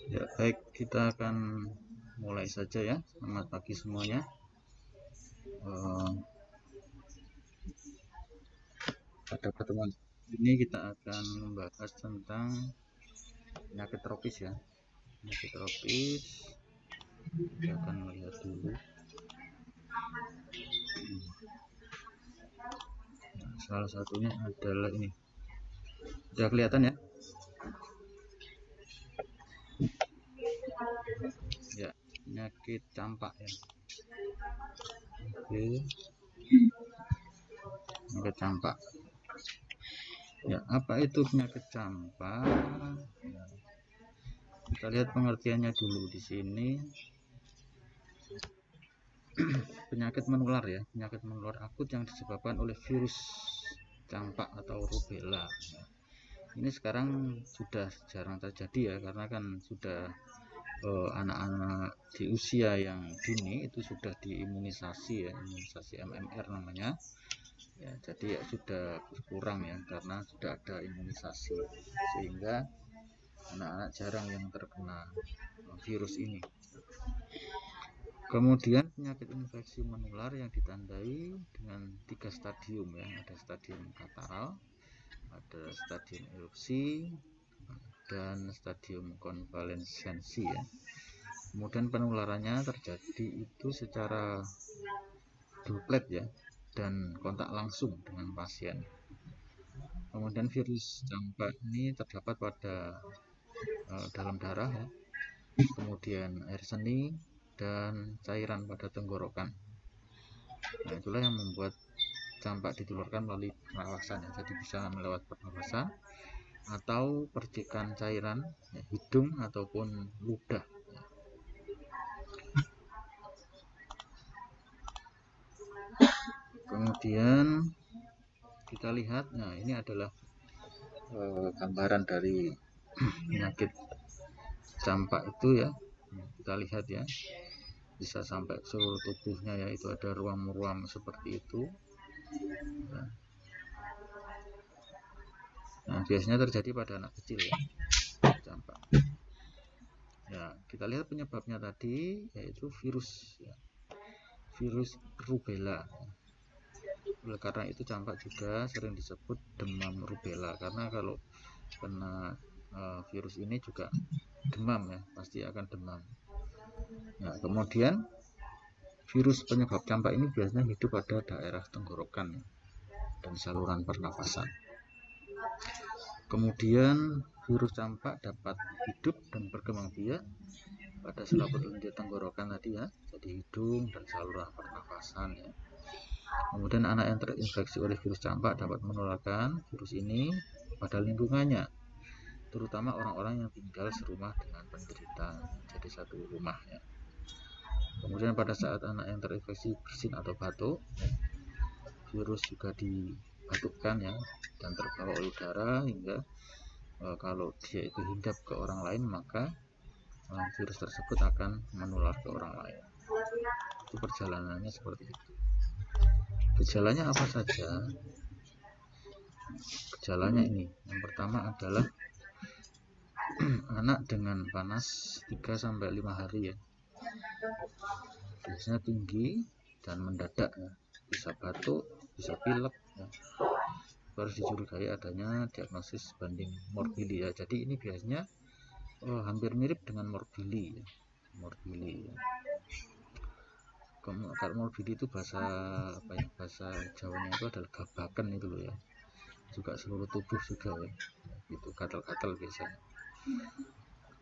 Ya, baik, kita akan mulai saja ya. Selamat pagi semuanya. Pada pertemuan ini kita akan membahas tentang penyakit tropis ya. Penyakit tropis, kita akan melihat dulu. Nah, salah satunya adalah ini. Sudah kelihatan ya? Ya, penyakit campak ya. Oke. Penyakit campak. Ya, apa itu penyakit campak? Ya, kita lihat pengertiannya dulu di sini. Penyakit menular ya, penyakit menular akut yang disebabkan oleh virus campak atau rubella. Ini sekarang sudah jarang terjadi ya, karena kan sudah anak-anak di usia yang dini itu sudah diimunisasi ya, imunisasi MMR namanya ya, jadi ya sudah berkurang ya, karena sudah ada imunisasi, sehingga anak-anak jarang yang terkena virus ini. Kemudian penyakit infeksi menular yang ditandai dengan 3 stadium ya, ada stadium kataral, ada stadium erupsi, dan stadium konvalesensi ya. Kemudian penularannya terjadi itu secara droplet ya, dan kontak langsung dengan pasien. Kemudian virus campak ini terdapat pada dalam darah ya, kemudian air seni dan cairan pada tenggorokan. Nah, itulah yang membuat campak ditularkan melalui pernafasan ya, jadi bisa melewat pernafasan atau percikan cairan ya, hidung ataupun ludah. Kemudian kita lihat, nah ini adalah gambaran dari penyakit campak itu ya. Kita lihat ya, bisa sampai seluruh tubuhnya ya, itu ada ruam-ruam seperti itu. Nah, biasanya terjadi pada anak kecil ya, campak. Ya, kita lihat penyebabnya tadi yaitu virus ya, virus rubella. Oleh karena itu campak juga sering disebut demam rubella, karena kalau kena virus ini juga demam ya, pasti akan demam. Nah, kemudian virus penyebab campak ini biasanya hidup pada daerah tenggorokan dan saluran pernafasan. Kemudian virus campak dapat hidup dan berkembang biak pada selaput lendir tenggorokan tadi ya, jadi hidung dan saluran pernafasan ya. Kemudian anak yang terinfeksi oleh virus campak dapat menularkan virus ini pada lingkungannya, terutama orang-orang yang tinggal serumah dengan penderita, jadi satu rumah ya. Kemudian pada saat anak yang terinfeksi bersin atau batuk, virus juga dibatukkan ya, dan terbawa oleh udara hingga kalau dia itu hinggap ke orang lain, maka virus tersebut akan menular ke orang lain. Itu perjalanannya seperti itu. Gejalanya apa saja? Gejalanya ini, yang pertama adalah anak dengan panas 3-5 hari ya, biasanya tinggi dan mendadak ya, bisa batuk, bisa pilek ya. Harus dicurigai adanya diagnosis banding morbili ya, jadi ini biasanya hampir mirip dengan morbili ya. Morbili ya. Kalau morbili itu bahasa apa ya, bahasa Jawanya itu adalah gabakan itu loh ya, juga seluruh tubuh juga ya, itu gatal-gatal biasanya.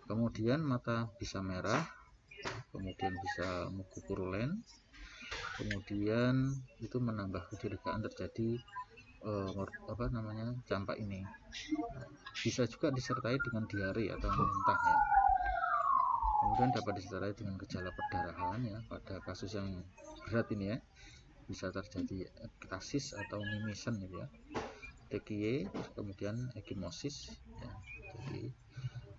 Kemudian mata bisa merah, kemudian bisa muku purulen, kemudian itu menambah kecurigaan terjadi campak ini. Bisa juga disertai dengan diare atau muntah ya. Kemudian dapat disertai dengan gejala perdarahan ya, pada kasus yang berat ini ya, bisa terjadi ektasis atau mimisen gitu ya, tekie, kemudian ekimosis ya. Jadi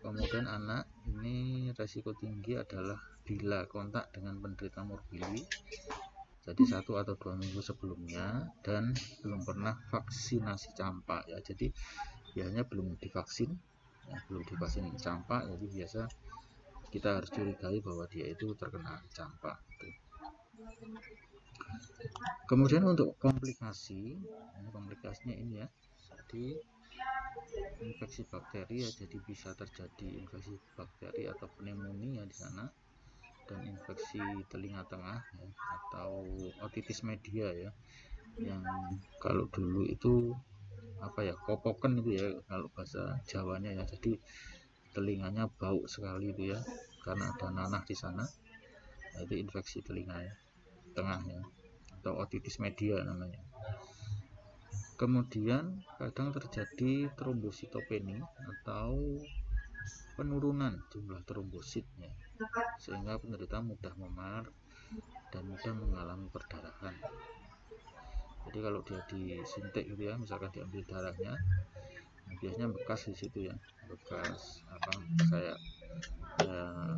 kemudian anak ini resiko tinggi adalah bila kontak dengan penderita morbili jadi 1 atau 2 minggu sebelumnya, dan belum pernah vaksinasi campak ya. Jadi biasanya belum divaksin ya, belum divaksin campak, jadi biasa kita harus curigai bahwa dia itu terkena campak gitu. Kemudian untuk komplikasi, komplikasinya ini ya, jadi infeksi bakteri ya, jadi bisa terjadi infeksi bakteri atau pneumonia di sana, dan infeksi telinga tengah ya, atau otitis media ya, yang kalau dulu itu apa ya, kopoken itu ya kalau bahasa Jawanya ya, jadi telinganya bau sekali itu ya karena ada nanah di sana. Nah, itu infeksi telinga ya, tengah ya, atau otitis media namanya. Kemudian kadang terjadi trombositopeni atau penurunan jumlah trombositnya, sehingga penderita mudah memar dan mudah mengalami perdarahan. Jadi kalau dia disuntik gitu ya, misalkan diambil darahnya, biasanya bekas di situ ya, bekas apa kayak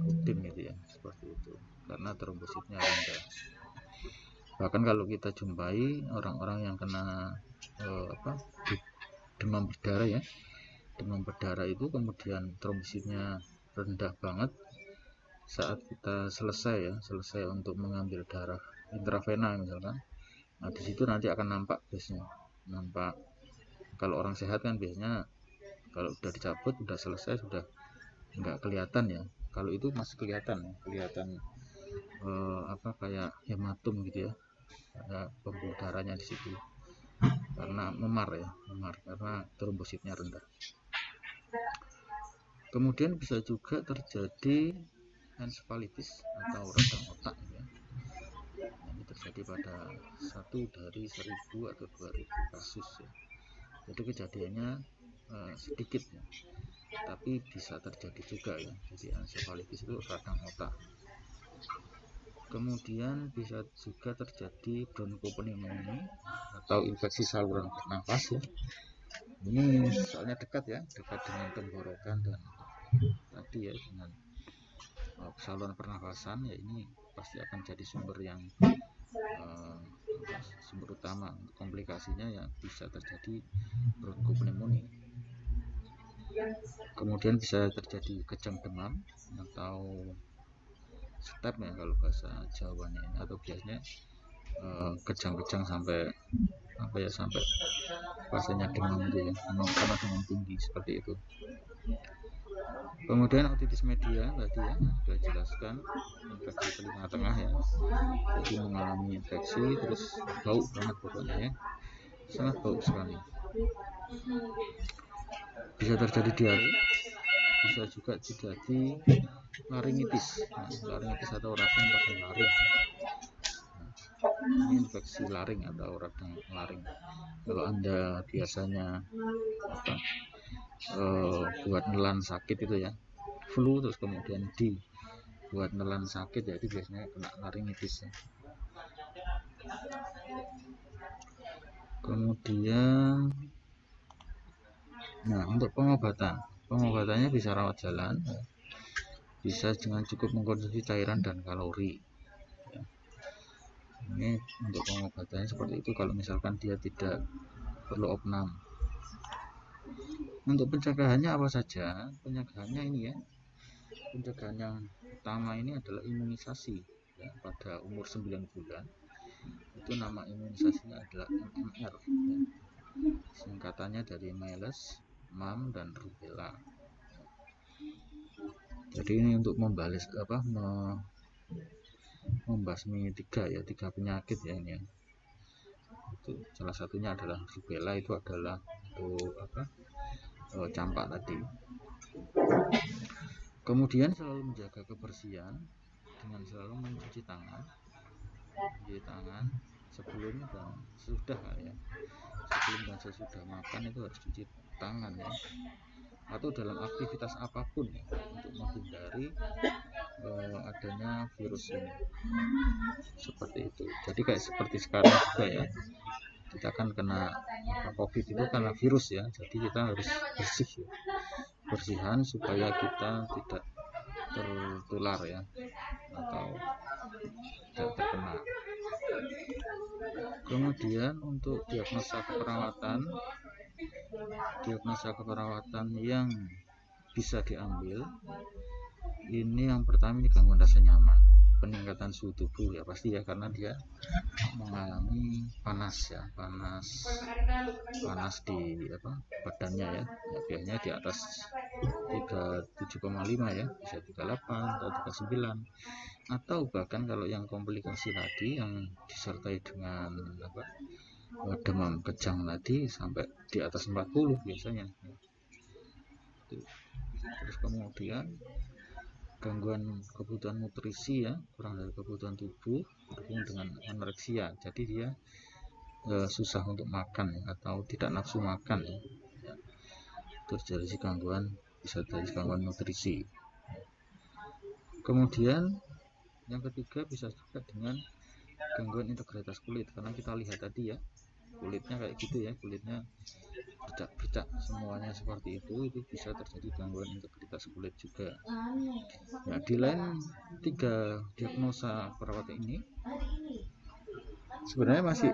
udin gitu ya, seperti itu, karena trombositnya rendah. Bahkan kalau kita jumpai orang-orang yang kena demam berdarah ya, demam berdarah itu kemudian trombositnya rendah banget, saat kita selesai untuk mengambil darah intravena misalkan, nah disitu nanti akan nampak biasanya, nampak kalau orang sehat kan biasanya kalau udah dicabut, udah selesai, sudah nggak kelihatan ya. Kalau itu masih kelihatan ya, kelihatan kayak hematum gitu ya, ada pembuluh darahnya di situ, karena memar karena trombositnya rendah. Kemudian bisa juga terjadi encephalitis atau radang otak ya. Ini terjadi pada 1 dari 1000 atau 2000 kasus ya. Jadi kejadiannya sedikit ya, tapi bisa terjadi juga ya. Jadi encephalitis itu radang otak. Kemudian bisa juga terjadi bronkopneumonia atau infeksi saluran bernafas ya. Ini soalnya dekat dengan tenggorokan dan tadi ya, dengan saluran pernafasan ya, ini pasti akan jadi sumber utama. Komplikasinya ya bisa terjadi bronkopneumonia. Kemudian bisa terjadi kejang demam atau step ya kalau bahasa Jawanya ini, atau biasanya kejang-kejang sampai sampai rasanya demam itu ya, karena demam tinggi seperti itu. Kemudian otitis media tadi ya sudah jelaskan, infeksi telinga tengah ya, jadi mengalami infeksi terus bau banget pokoknya ya, sangat bau sekali. Bisa terjadi diare, bisa juga terjadi laringitis. Laringitis atau radang pada laring. Ini infeksi laring atau radang laring. Kalau Anda biasanya buat nelan sakit itu ya, flu terus kemudian buat nelan sakit ya, itu biasanya kena laringitis ya. Kemudian untuk pengobatannya bisa rawat jalan ya, bisa dengan cukup mengkonsumsi cairan dan kalori ya. Ini untuk pengobatannya seperti itu kalau misalkan dia tidak perlu opnam. Untuk pencegahannya apa saja? Pencegahannya ini ya, pencegahan yang utama ini adalah imunisasi ya, pada umur 9 bulan. Itu nama imunisasinya adalah MMR ya. Singkatannya dari measles, mumps, dan rubella. Jadi ini untuk membasmi tiga penyakit ya ini ya. Itu salah satunya adalah rubella, itu adalah untuk campak tadi. Kemudian selalu menjaga kebersihan dengan selalu mencuci tangan sebelum dan sesudah ya. Sebelum dan sesudah makan itu harus cuci tangan ya, atau dalam aktivitas apapun ya, untuk menghindari adanya virus ini, seperti itu. Jadi kayak seperti sekarang juga ya, kita kan kena COVID itu karena virus ya, jadi kita harus bersih ya, bersihan supaya kita tidak tertular ya, atau tidak terkena. Kemudian untuk diagnosa keperawatan yang bisa diambil, ini yang pertama ini gangguan rasa nyaman, peningkatan suhu tubuh ya pasti ya, karena dia mengalami panas ya, panas di badannya ya, biasanya di atas 37,5 ya, bisa 38 atau 39, atau bahkan kalau yang komplikasi tadi yang disertai dengan demam kejang tadi sampai di atas 40 biasanya. Terus kemudian gangguan kebutuhan nutrisi ya, kurang dari kebutuhan tubuh berhubung dengan anoreksia, jadi dia susah untuk makan ya, atau tidak nafsu makan ya. Terus dari bisa dari gangguan nutrisi. Kemudian yang ketiga bisa juga dengan gangguan integritas kulit, karena kita lihat tadi ya, kulitnya kayak gitu ya, kulitnya bercak-bercak semuanya seperti itu bisa terjadi gangguan integritas kulit juga. Nah, di lain 3 diagnosa perawat ini sebenarnya masih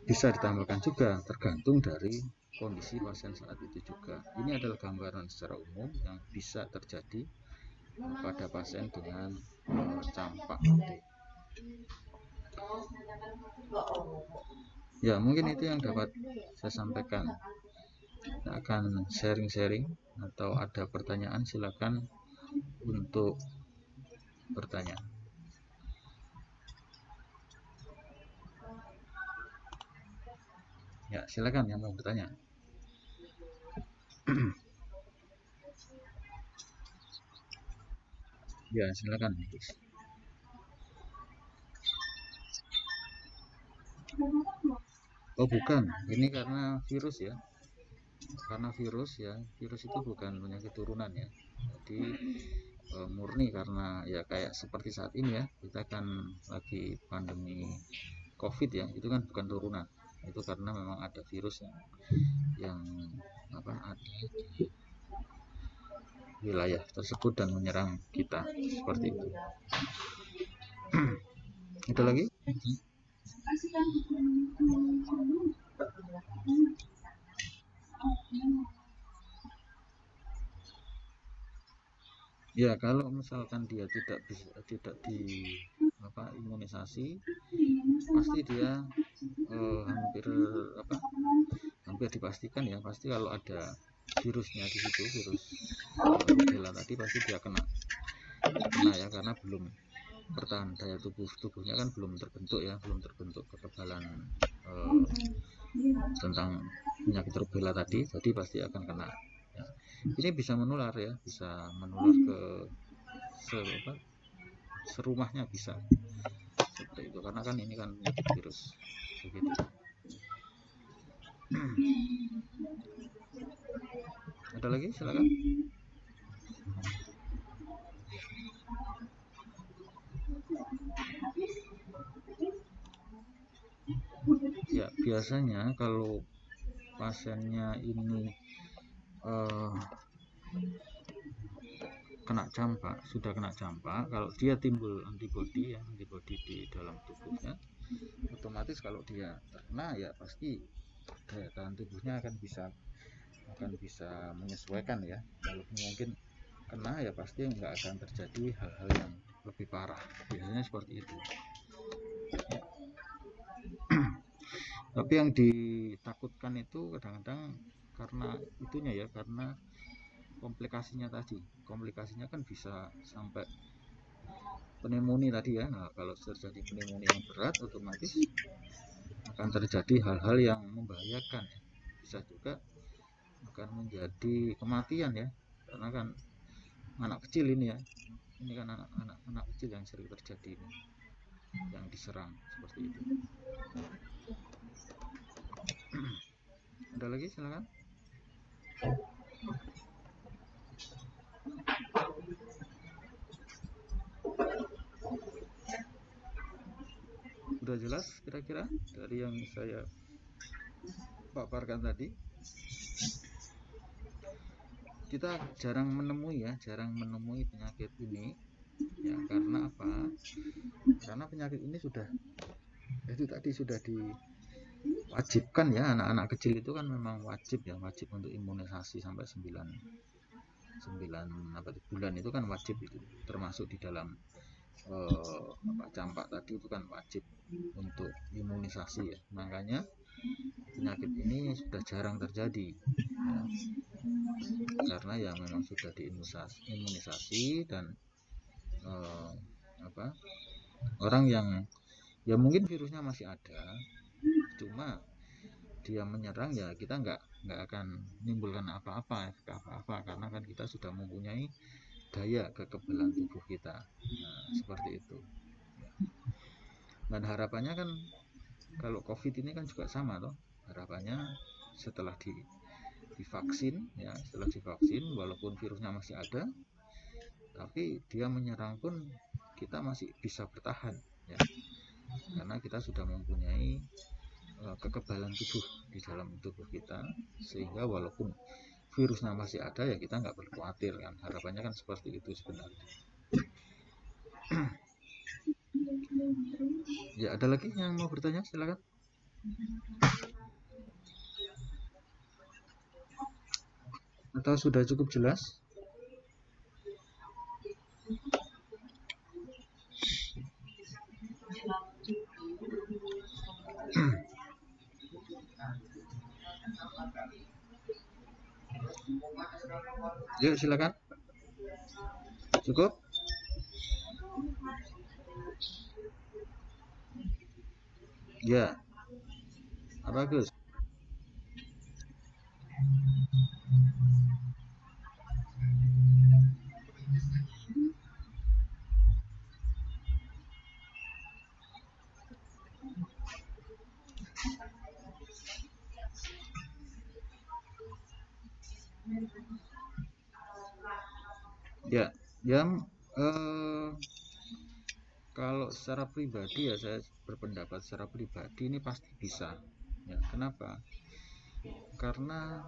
bisa ditambahkan juga, tergantung dari kondisi pasien saat itu juga. Ini adalah gambaran secara umum yang bisa terjadi pada pasien dengan campak. Ya, mungkin itu yang dapat saya sampaikan. Saya akan sharing-sharing, atau ada pertanyaan silakan untuk bertanya. Ya, silakan yang mau bertanya. Ya, silakan. Oh, bukan. Ini karena virus ya. Virus itu bukan penyakit turunan ya. Jadi murni karena ya kayak seperti saat ini ya, kita kan lagi pandemi COVID ya, itu kan bukan turunan. Itu karena memang ada virus yang ada di wilayah tersebut dan menyerang kita seperti itu. Ada lagi? Ya, kalau misalkan dia tidak imunisasi, pasti dia hampir dipastikan ya, pasti kalau ada virusnya di situ, virus rubella tadi, pasti dia kena ya, karena belum pertahanan daya tubuhnya kan belum terbentuk kekebalan tentang penyakit rubella tadi, jadi pasti akan kena ya. Ini bisa menular ya, bisa menular ke serumahnya, bisa seperti itu, karena kan ini kan penyakit virus begitu. Ada lagi, silakan. Ya, biasanya kalau pasiennya ini sudah kena campak, kalau dia timbul antibodi di dalam tubuhnya, otomatis kalau dia terkena ya pasti daya tahan tubuhnya akan bisa menyesuaikan ya. Kalau mungkin kena ya pasti nggak akan terjadi hal-hal yang lebih parah, biasanya seperti itu. Tapi yang ditakutkan itu kadang-kadang karena itunya ya, karena komplikasinya kan bisa sampai pneumonia tadi ya. Nah, kalau terjadi pneumonia yang berat, otomatis akan terjadi hal-hal yang membahayakan, bisa juga akan menjadi kematian ya, karena kan anak kecil ini ya, ini kan anak kecil yang sering terjadi ini, yang diserang seperti itu. Ada lagi, silakan. Sudah jelas kira-kira dari yang saya paparkan tadi? Kita jarang menemui penyakit ini ya, karena apa? Karena penyakit ini sudah Itu tadi sudah diwajibkan ya, anak-anak kecil itu kan memang wajib ya, wajib untuk imunisasi sampai 9 bulan itu kan wajib, itu termasuk di dalam campak tadi itu kan wajib untuk imunisasi ya. Makanya penyakit ini sudah jarang terjadi ya, karena ya memang sudah diimunisasi dan orang yang ya mungkin virusnya masih ada, cuma dia menyerang ya kita nggak akan menimbulkan apa-apa karena kan kita sudah mempunyai daya kekebalan tubuh kita. Nah, seperti itu. Dan harapannya kan kalau COVID ini kan juga sama loh. Harapannya setelah divaksin ya, setelah divaksin walaupun virusnya masih ada, tapi dia menyerang pun kita masih bisa bertahan ya. Karena kita sudah mempunyai kekebalan tubuh di dalam tubuh kita, sehingga walaupun virusnya masih ada ya kita nggak perlu khawatir kan. Harapannya kan seperti itu sebenarnya. Ya, ada lagi yang mau bertanya, silakan. Atau sudah cukup jelas? Yuk, silakan. Cukup? Ya. Bagus. Ya, kalau secara pribadi ya, saya berpendapat secara pribadi ini pasti bisa. Ya, kenapa? Karena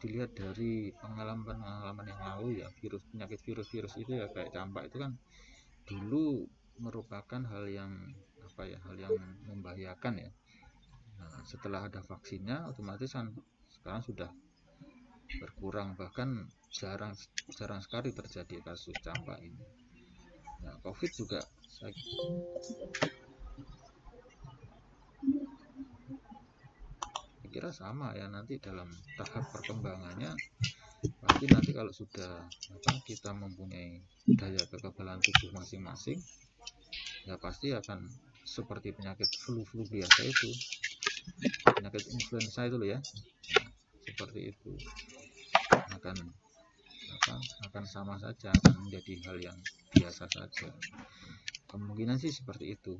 dilihat dari pengalaman yang lalu ya, penyakit virus itu ya kayak campak itu kan dulu merupakan hal yang membahayakan ya. Nah, setelah ada vaksinnya otomatis kan sekarang sudah berkurang, bahkan jarang sekali terjadi kasus campak ini. Nah, COVID juga saya kira sama ya, nanti dalam tahap perkembangannya pasti nanti kalau sudah kita mempunyai daya kekebalan tubuh masing-masing ya pasti akan seperti penyakit flu biasa itu, penyakit influenza itu loh ya. Nah, seperti itu akan sama saja, akan menjadi hal yang biasa saja. Kemungkinan sih seperti itu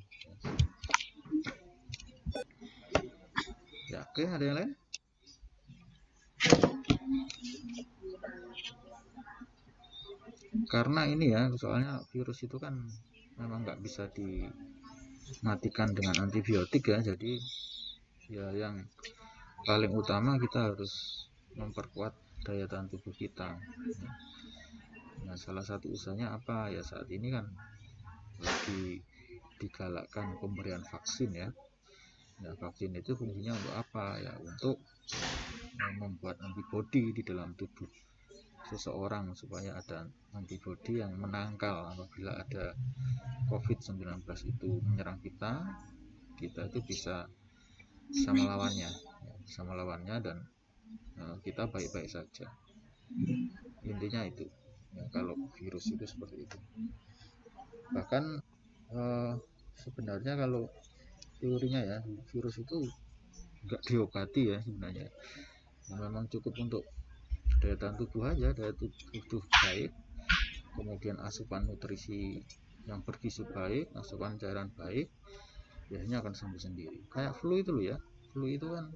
ya. Oke, ada yang lain? Karena ini ya, soalnya virus itu kan memang nggak bisa dimatikan dengan antibiotik ya, jadi ya yang paling utama kita harus memperkuat daya tahan tubuh kita. Nah, salah satu usahanya apa ya, saat ini kan lagi digalakkan pemberian vaksin ya. Nah, vaksin itu fungsinya untuk apa ya? Untuk membuat antibodi di dalam tubuh seseorang supaya ada antibodi yang menangkal apabila ada COVID-19 itu menyerang kita itu bisa melawannya dan kita baik-baik saja. Intinya itu ya, kalau virus itu seperti itu. Bahkan sebenarnya kalau teorinya ya, virus itu nggak diobati ya sebenarnya. Memang cukup untuk daya tahan tubuh aja, daya tubuh baik, kemudian asupan nutrisi yang bergizi baik, asupan cairan baik, biasanya akan sembuh sendiri. Kayak flu itu loh ya, flu itu kan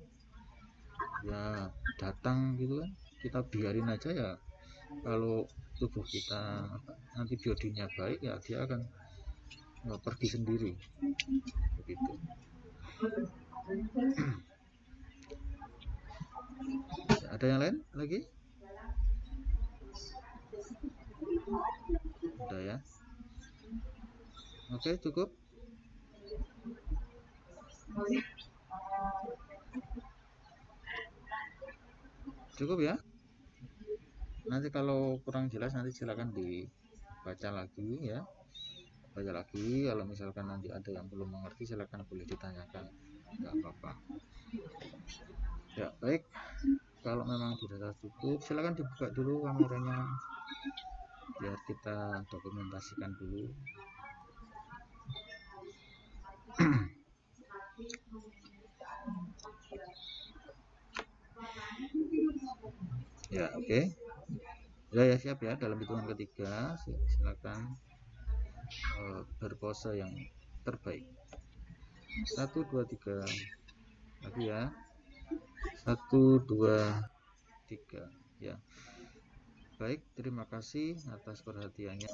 ya datang gitu kan, kita biarin aja ya, kalau tubuh kita antibiotiknya baik ya dia akan pergi sendiri begitu. Ada yang lain lagi? Udah ya. Oke, cukup. Cukup ya. Nanti kalau kurang jelas nanti silakan dibaca lagi ya, baca lagi. Kalau misalkan nanti ada yang belum mengerti silakan boleh ditanyakan, nggak apa-apa ya. Baik, kalau memang dirasa cukup silakan dibuka dulu kameranya biar kita dokumentasikan dulu. Ya, oke. Ya, siap ya. Dalam hitungan ketiga silakan berpose yang terbaik. 1, 2, 3 lagi ya. 1, 2, 3 ya. Baik, terima kasih atas perhatiannya.